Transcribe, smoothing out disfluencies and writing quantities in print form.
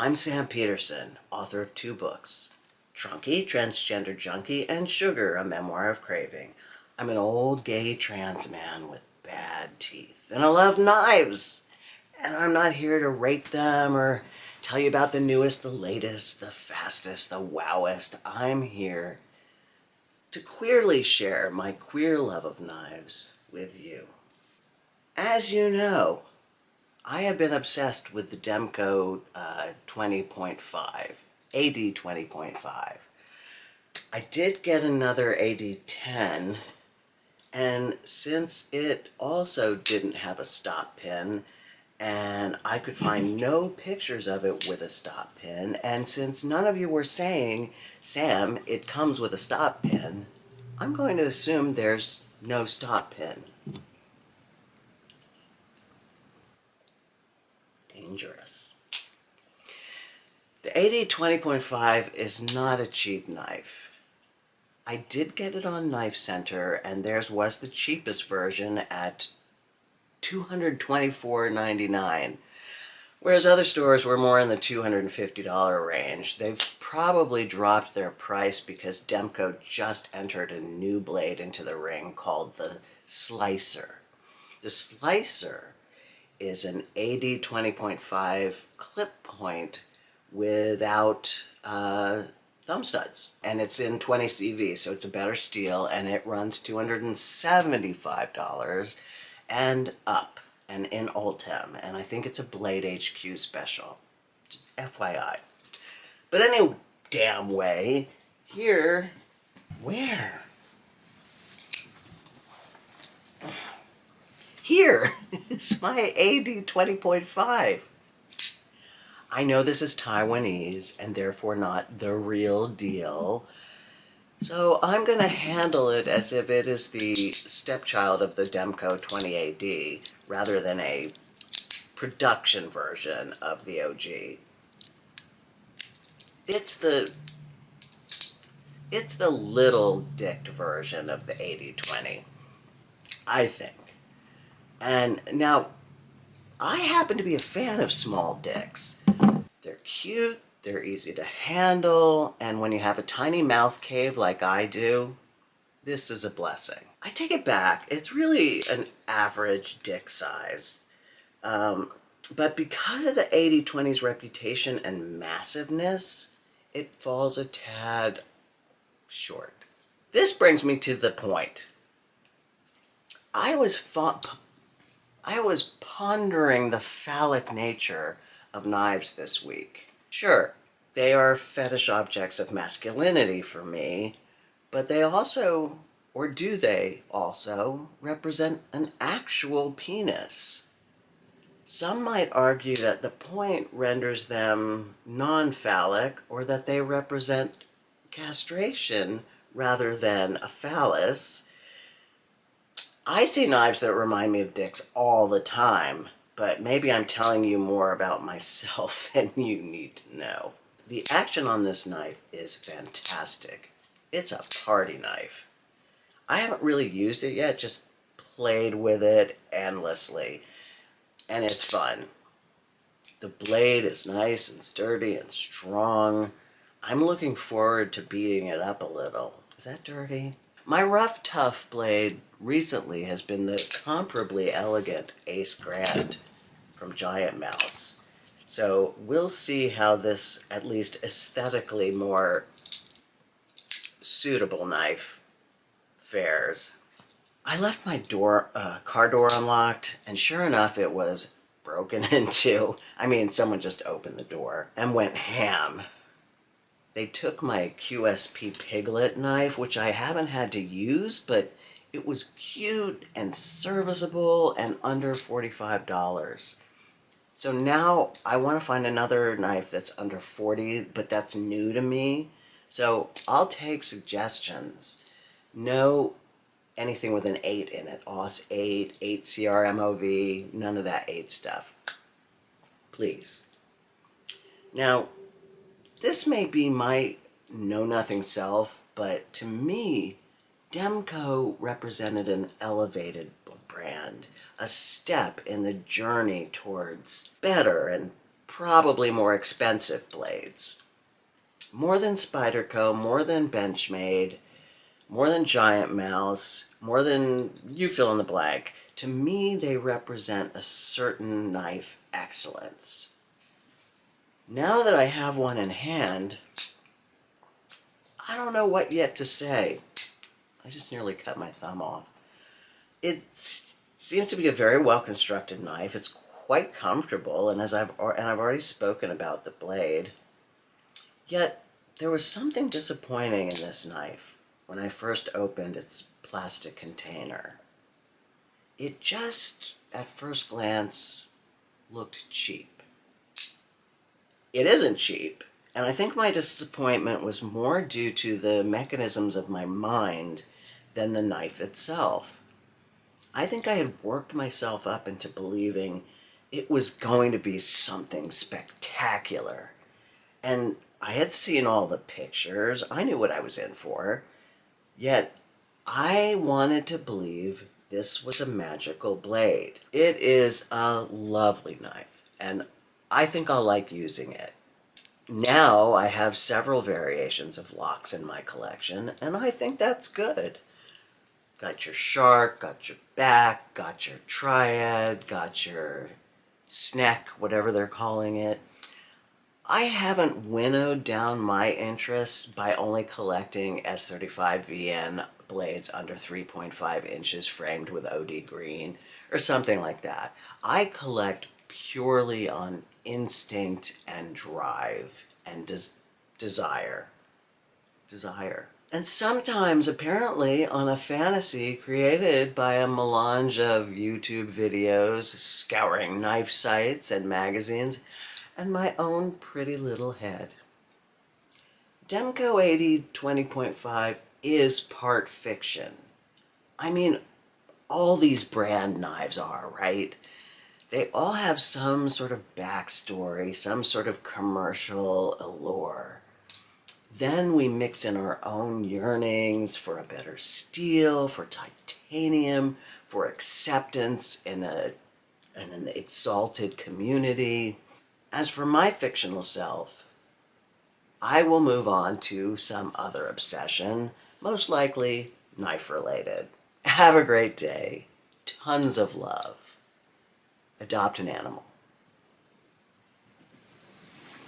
I'm Sam Peterson, author of 2 books, Trunky, Transgender Junkie, and Sugar, A Memoir of Craving. I'm an old gay trans man with bad teeth, and I love knives. And I'm not here to rate them or tell you about the newest, the latest, the fastest, the wowest. I'm here to queerly share my queer love of knives with you. As you know, I have been obsessed with the Demko 20.5, AD20.5. I did get another AD10, and since it also didn't have a stop pin, and I could find no pictures of it with a stop pin, and since none of you were saying, Sam, it comes with a stop pin, I'm going to assume there's no stop pin. Dangerous. The AD20.5 is not a cheap knife. I did get it on Knife Center, and theirs was the cheapest version at $224.99, whereas other stores were more in the $250 range. They've probably dropped their price because Demko just entered a new blade into the ring called the Slicer. The Slicer is an AD20.5 clip point without thumb studs, and it's in 20 CV, so it's a better steel, and it runs $275 and up, and in Ultem, and I think it's a Blade HQ special, FYI. But any damn way, here, where? Here is my AD20.5. I know this is Taiwanese and therefore not the real deal, so I'm going to handle it as if it is the stepchild of the Demko 20AD rather than a production version of the OG. It's the little dicked version of the 80-20, I think. And now, I happen to be a fan of small dicks. They're cute, they're easy to handle, and when you have a tiny mouth cave like I do, this is a blessing. I take it back, it's really an average dick size. But because of the 80-20's reputation and massiveness, it falls a tad short. This brings me to the point. I was pondering the phallic nature of knives this week. Sure, they are fetish objects of masculinity for me, but they also, or do they also, represent an actual penis. Some might argue that the point renders them non-phallic, or that they represent castration rather than a phallus. I see knives that remind me of dicks all the time, but maybe I'm telling you more about myself than you need to know. The action on this knife is fantastic. It's a party knife. I haven't really used it yet, just played with it endlessly, and it's fun. The blade is nice and sturdy and strong. I'm looking forward to beating it up a little. Is that dirty? My rough, tough blade recently has been the comparably elegant Ace Grand from GiantMouse. So we'll see how this, at least aesthetically more suitable knife fares. I left my car door unlocked, and sure enough, it was broken into. I mean, someone just opened the door and went ham. They took my QSP Piglet knife, which I haven't had to use, but it was cute and serviceable and under $45. So now I want to find another knife that's under 40, but that's new to me. So I'll take suggestions. No anything with an 8 in it. OS 8, 8 CRMOV, none of that 8 stuff. Please. Now, this may be my know-nothing self, but to me, Demko represented an elevated brand, a step in the journey towards better and probably more expensive blades. More than Spyderco, more than Benchmade, more than GiantMouse, more than you fill in the blank. To me, they represent a certain knife excellence. Now that I have one in hand, I don't know what yet to say. I just nearly cut my thumb off. It seems to be a very well-constructed knife. It's quite comfortable, and I've already spoken about the blade. Yet, there was something disappointing in this knife when I first opened its plastic container. It just, at first glance, looked cheap. It isn't cheap, and I think my disappointment was more due to the mechanisms of my mind than the knife itself. I think I had worked myself up into believing it was going to be something spectacular. And I had seen all the pictures. I knew what I was in for. Yet, I wanted to believe this was a magical blade. It is a lovely knife, and I think I'll like using it. Now I have several variations of locks in my collection, and I think that's good. Got your shark, got your back, got your triad, got your snack, whatever they're calling it. I haven't winnowed down my interests by only collecting S35VN blades under 3.5 inches framed with OD green or something like that. I collect purely on instinct and drive and desire. And sometimes, apparently, on a fantasy created by a melange of YouTube videos, scouring knife sites and magazines, and my own pretty little head. Demko AD20.5 is part fiction. I mean, all these brand knives are, right? They all have some sort of backstory, some sort of commercial allure. Then we mix in our own yearnings for a better steel, for titanium, for acceptance in an exalted community. As for my fictional self, I will move on to some other obsession, most likely knife-related. Have a great day. Tons of love. Adopt an animal.